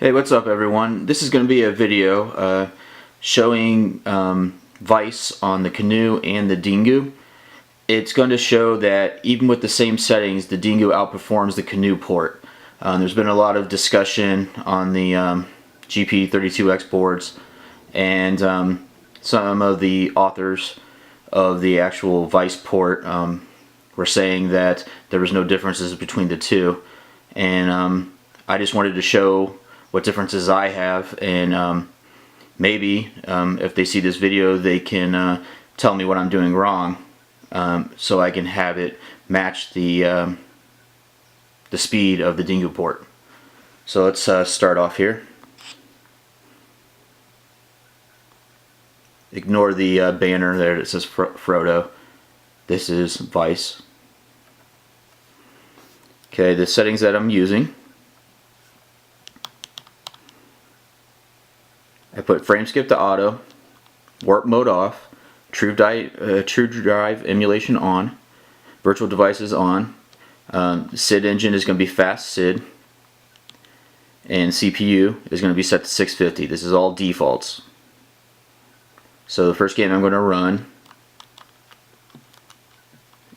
Hey, what's up everyone? This is going to be a video showing Vice on the Caanoo and the Dingoo. It's going to show that even with the same settings, the Dingoo outperforms the Caanoo port. There's been a lot of discussion on the GP32X boards, and some of the authors of the actual Vice port were saying that there was no differences between the two, and I just wanted to show what differences I have, and maybe if they see this video they can tell me what I'm doing wrong, so I can have it match the speed of the Dingoo port. So let's start off here. Ignore the banner there that says Frodo. This is Vice. Okay, the settings that I'm using. I put frame skip to auto, warp mode off, true drive emulation on, virtual devices on, SID engine is going to be fast SID, and CPU is going to be set to 650. This is all defaults. So the first game I'm going to run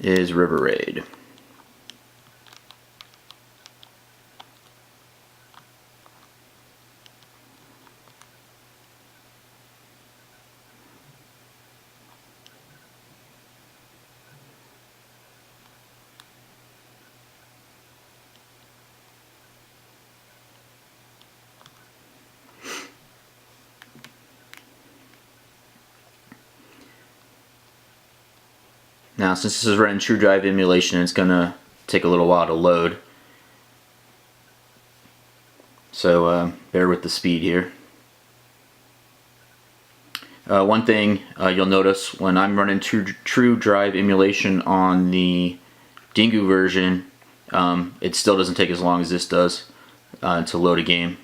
is River Raid. Now, since this is running true drive emulation, it's going to take a little while to load. So bear with the speed here. One thing you'll notice when I'm running true drive emulation on the Dingoo version, it still doesn't take as long as this does to load a game.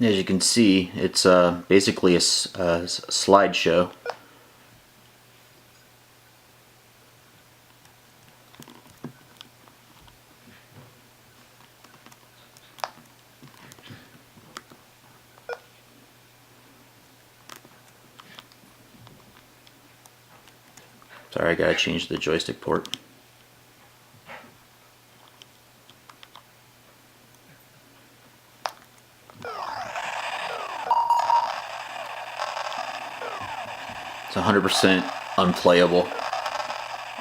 As you can see, it's basically a slideshow. Sorry, I gotta change the joystick port. It's 100% unplayable,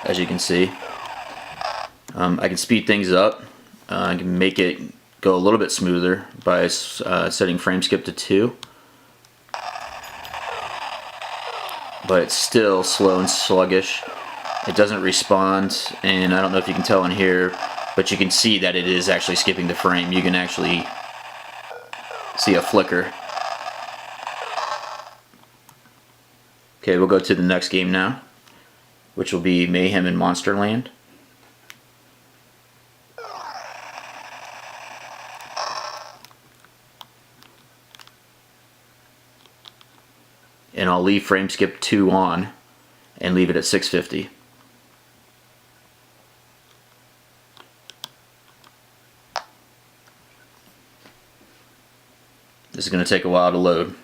as you can see. I can speed things up. I can make it go a little bit smoother by setting frame skip to 2. But it's still slow and sluggish. It doesn't respond, and I don't know if you can tell in here, but you can see that it is actually skipping the frame. You can actually see a flicker. Okay, we'll go to the next game now, which will be Mayhem in Monsterland. And I'll leave frame skip 2 on and leave it at 650. This is going to take a while to load.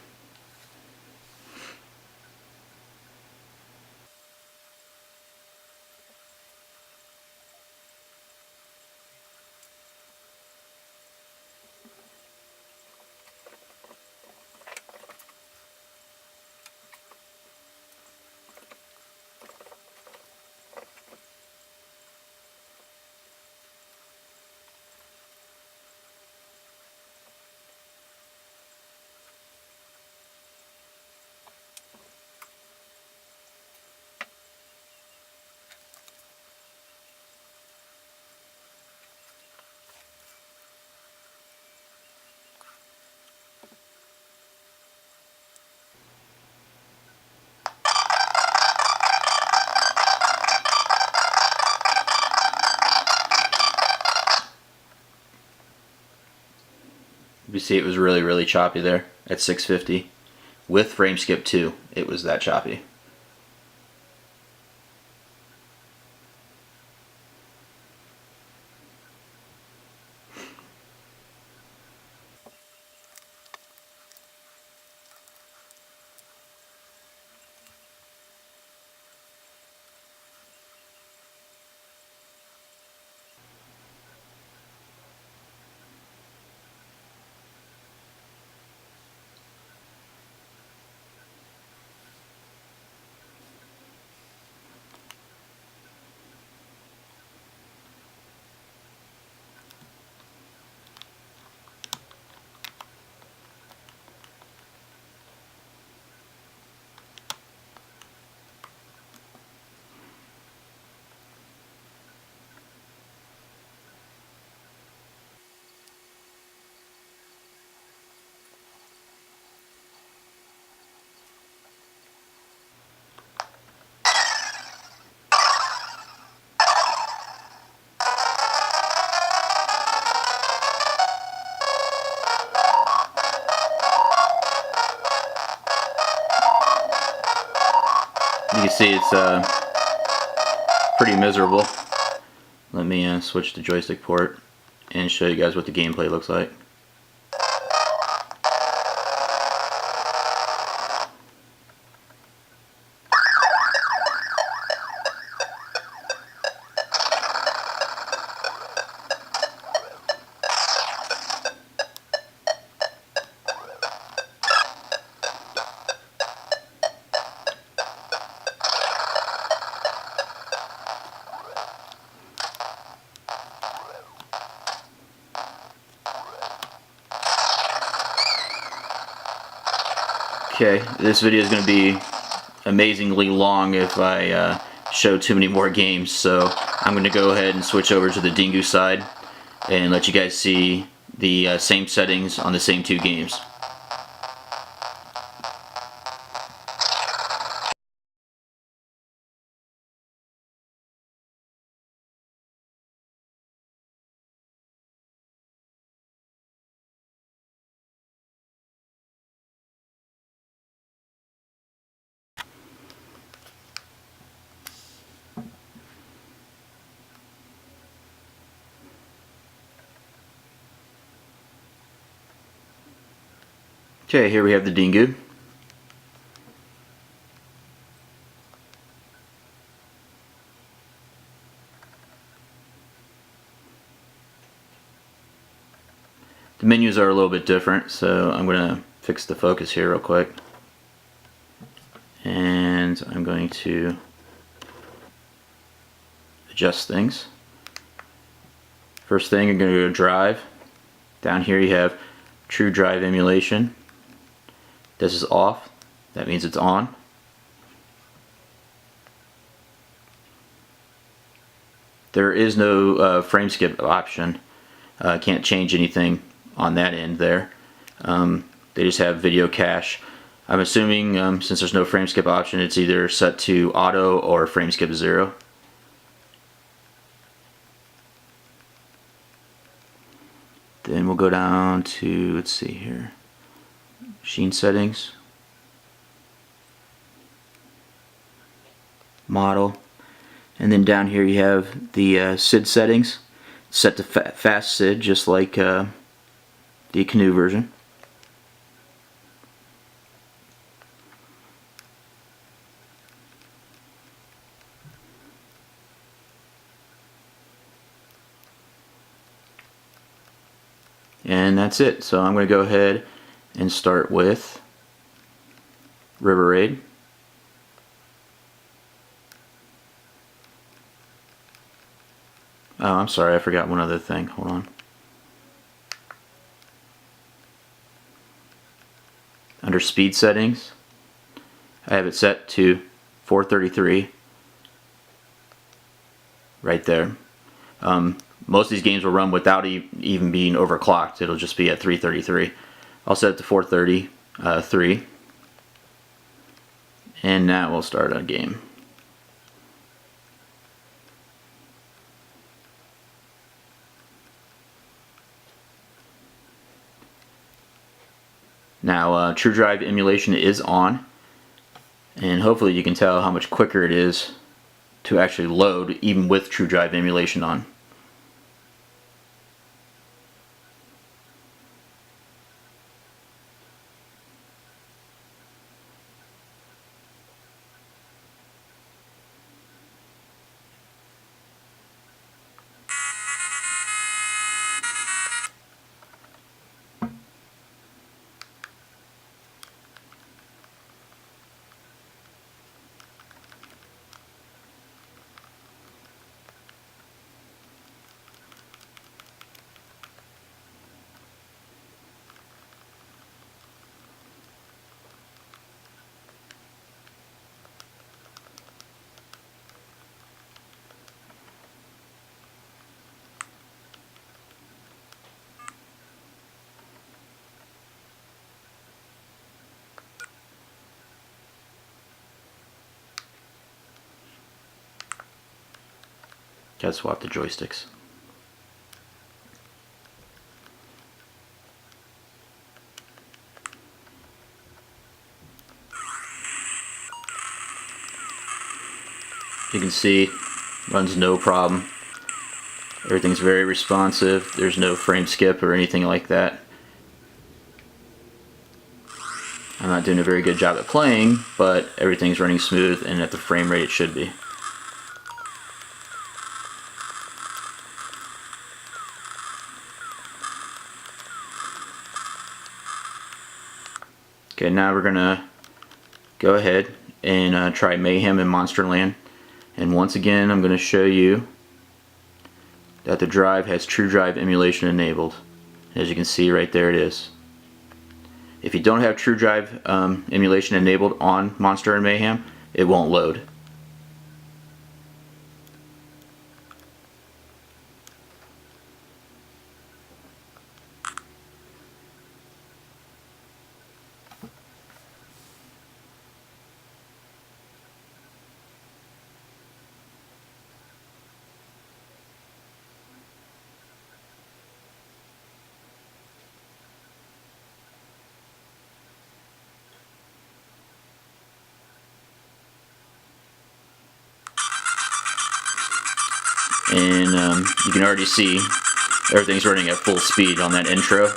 You see it was really choppy there at 650. With frame skip too, it was that choppy. You can see it's pretty miserable. Let me switch to joystick port and show you guys what the gameplay looks like. Okay, this video is going to be amazingly long if I show too many more games, so I'm going to go ahead and switch over to the Dingoo side and let you guys see the same settings on the same two games. Okay, here we have the Dingoo. The menus are a little bit different, so I'm going to fix the focus here real quick. And I'm going to adjust things. First thing, I'm going to go to drive. Down here you have true drive emulation. This is off. That means it's on. There is no frame skip option. Can't change anything on that end there. They just have video cache. I'm assuming since there's no frame skip option, it's either set to auto or frame skip 0. Then we'll go down to, let's see here, machine settings, model, and then down here you have the SID settings, set to fast SID just like the Caanoo version. And that's it. So I'm going to go ahead and start with River Raid. Oh, I'm sorry, I forgot one other thing. Hold on. Under speed settings, I have it set to 433 right there. Most of these games will run without even being overclocked. It'll just be at 333. I'll set it to 433. And now we'll start a game. Now True Drive emulation is on, and hopefully you can tell how much quicker it is to actually load even with True Drive emulation on. Gotta swap the joysticks. You can see, runs no problem. Everything's very responsive. There's no frame skip or anything like that. I'm not doing a very good job at playing, but everything's running smooth and at the frame rate it should be. Okay, now we're gonna go ahead and try Mayhem in Monsterland, and once again I'm going to show you that the drive has True Drive emulation enabled. As you can see, right there it is. If you don't have True Drive emulation enabled on Monster and Mayhem, it won't load. And you can already see everything's running at full speed on that intro.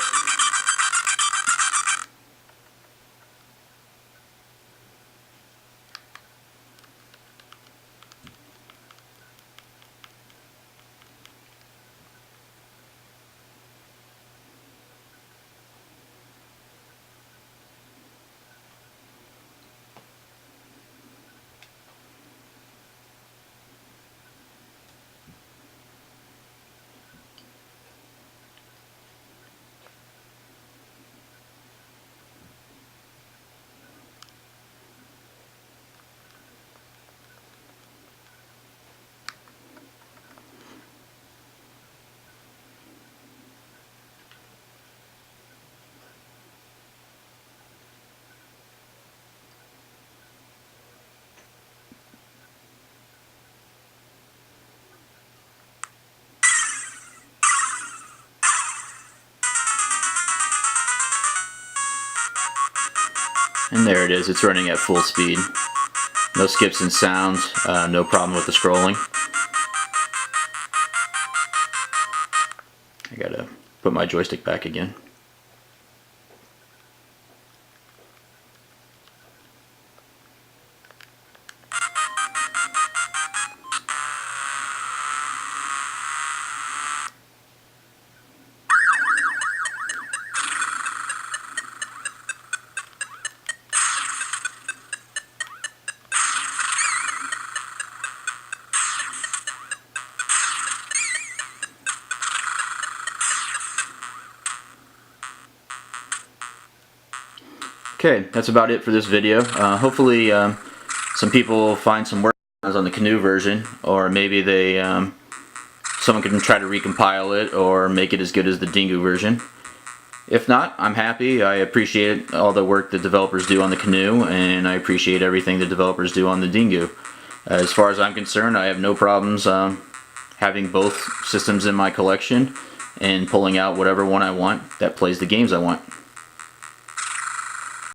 And there it is, it's running at full speed. No skips in sound, no problem with the scrolling. I gotta put my joystick back again. Okay, that's about it for this video. Hopefully some people find some workarounds on the Caanoo version, or maybe someone can try to recompile it or make it as good as the Dingoo version. If not, I'm happy. I appreciate all the work the developers do on the Caanoo, and I appreciate everything the developers do on the Dingoo. As far as I'm concerned, I have no problems having both systems in my collection and pulling out whatever one I want that plays the games I want.